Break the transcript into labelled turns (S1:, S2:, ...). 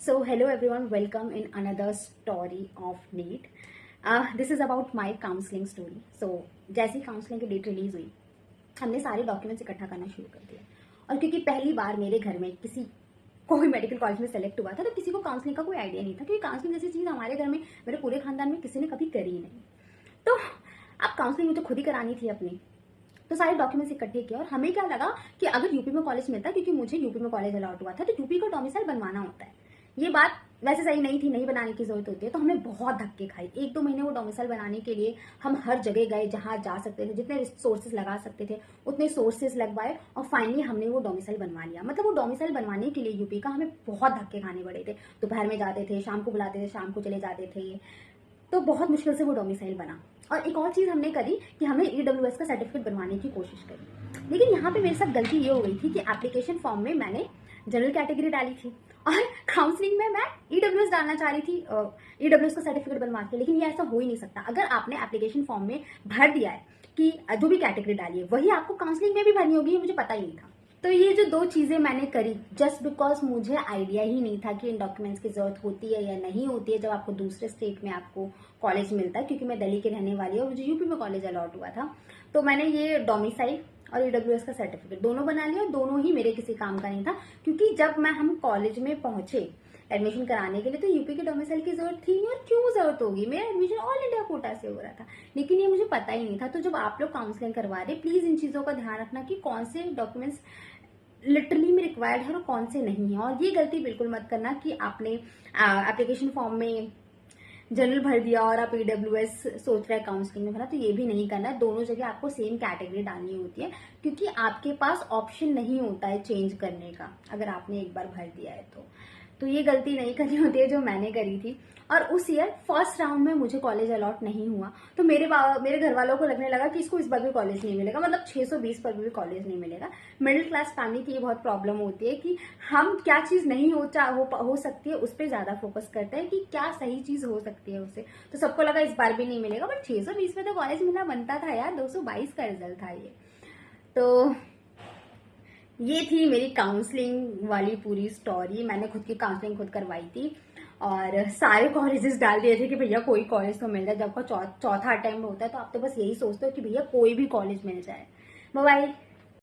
S1: So, hello everyone, welcome in another story of NEET. This is about my counseling story. So, जैसी counselling की date release हुई, हमने सारे documents इकट्ठा करना शुरू कर दिया। और क्योंकि पहली बार मेरे घर में किसी कोई मेडिकल कॉलेज में सेलेक्ट हुआ था, तो किसी को काउंसलिंग का कोई आइडिया नहीं था, क्योंकि काउंसलिंग जैसी चीज़ हमारे घर में, मेरे पूरे खानदान में किसी ने कभी करी ही नहीं। तो अब काउंसलिंग मुझे खुद ही करानी थी अपनी, तो सारे डॉक्यूमेंट्स इकट्ठे किए। और हमें क्या लगा कि अगर यूपी में कॉलेज मिलता, क्योंकि मुझे यूपी में कॉलेज अलॉट हुआ था, तो यूपी का डोमिसाइल बनवाना होता है। ये बात वैसे सही नहीं थी, नहीं बनाने की जरूरत होती है। तो हमने बहुत धक्के खाए, 1-2 महीने वो डोमिसाइल बनाने के लिए हम हर जगह गए जहां जा सकते थे, जितने सोर्सेज लगा सकते थे उतने सोर्सेज लगवाए, और फाइनली हमने वो डोमिसाइल बनवा लिया। मतलब वो डोमिसाइल बनवाने के लिए यूपी का हमें बहुत धक्के खाने पड़े थे। दोपहर में जाते थे, शाम को बुलाते थे, शाम को चले जाते थे, तो बहुत मुश्किल से वो डोमिसाइल बना। और एक और चीज़ हमने करी कि हमने EWS का सर्टिफिकेट बनवाने की कोशिश करी। लेकिन यहाँ पे मेरे साथ गलती ये हो गई थी कि एप्लीकेशन फॉर्म में मैंने जनरल कैटेगरी डाली थी, और काउंसलिंग में मैं EWS डालना चाह रही थी, EWS का सर्टिफिकेट बनवा के। लेकिन ये ऐसा हो ही नहीं सकता। अगर आपने एप्लीकेशन फॉर्म में भर दिया है कि जो भी कैटेगरी डाली है वही आपको काउंसलिंग में भी भरनी होगी, ये मुझे पता ही नहीं था। तो ये जो 2 चीजें मैंने करी, जस्ट बिकॉज मुझे आइडिया ही नहीं था कि इन डॉक्यूमेंट्स की जरूरत होती है या नहीं होती है जब आपको दूसरे स्टेट में आपको कॉलेज मिलता है। क्योंकि मैं दिल्ली की रहने वाली हूँ, मुझे यूपी में कॉलेज अलॉट हुआ था, तो मैंने ये डोमिसाइल और EWS का सर्टिफिकेट दोनों बना लिया, और दोनों ही मेरे किसी काम का नहीं था। क्योंकि जब हम कॉलेज में पहुंचे एडमिशन कराने के लिए, तो यूपी के डोमिसाइल की जरूरत थी नहीं, और क्यों जरूरत होगी, मेरा एडमिशन ऑल इंडिया कोटा से हो रहा था। लेकिन ये मुझे पता ही नहीं था। तो जब आप लोग काउंसलिंग करवा रहे, प्लीज इन चीजों का ध्यान रखना कि कौन से डॉक्यूमेंट्स लिटरली में रिक्वायर्ड है और कौन से नहीं है। और ये गलती बिल्कुल मत करना कि आपने एप्लीकेशन फॉर्म में जनरल भर दिया और आप EWS सोच रहे हैं काउंसलिंग में भरा, तो ये भी नहीं करना है। दोनों जगह आपको सेम कैटेगरी डालनी होती है, क्योंकि आपके पास ऑप्शन नहीं होता है चेंज करने का अगर आपने एक बार भर दिया है तो ये गलती नहीं करनी होती है जो मैंने करी थी। और उस ईयर फर्स्ट राउंड में मुझे कॉलेज अलॉट नहीं हुआ, तो मेरे घर वालों को लगने लगा कि इसको इस बार भी कॉलेज नहीं मिलेगा, मतलब 620 पर भी कॉलेज नहीं मिलेगा। मिडिल क्लास फैमिली की ये बहुत प्रॉब्लम होती है कि हम क्या चीज नहीं हो सकती है उस पर ज्यादा फोकस करते हैं कि क्या सही चीज हो सकती है उससे। तो सबको लगा इस बार भी नहीं मिलेगा, बट 620 में तो कॉलेज मिलना बनता था यार, 222 का रिजल्ट था ये। तो ये थी मेरी काउंसलिंग वाली पूरी स्टोरी। मैंने खुद की काउंसलिंग खुद करवाई थी, और सारे कॉलेजेस डाल दिए थे कि भैया कोई कॉलेज तो मिल जाए। जब का चौथा अटेम्प्ट होता है तो आप तो बस यही सोचते हो कि भैया कोई भी कॉलेज मिल जाए। Bye bye.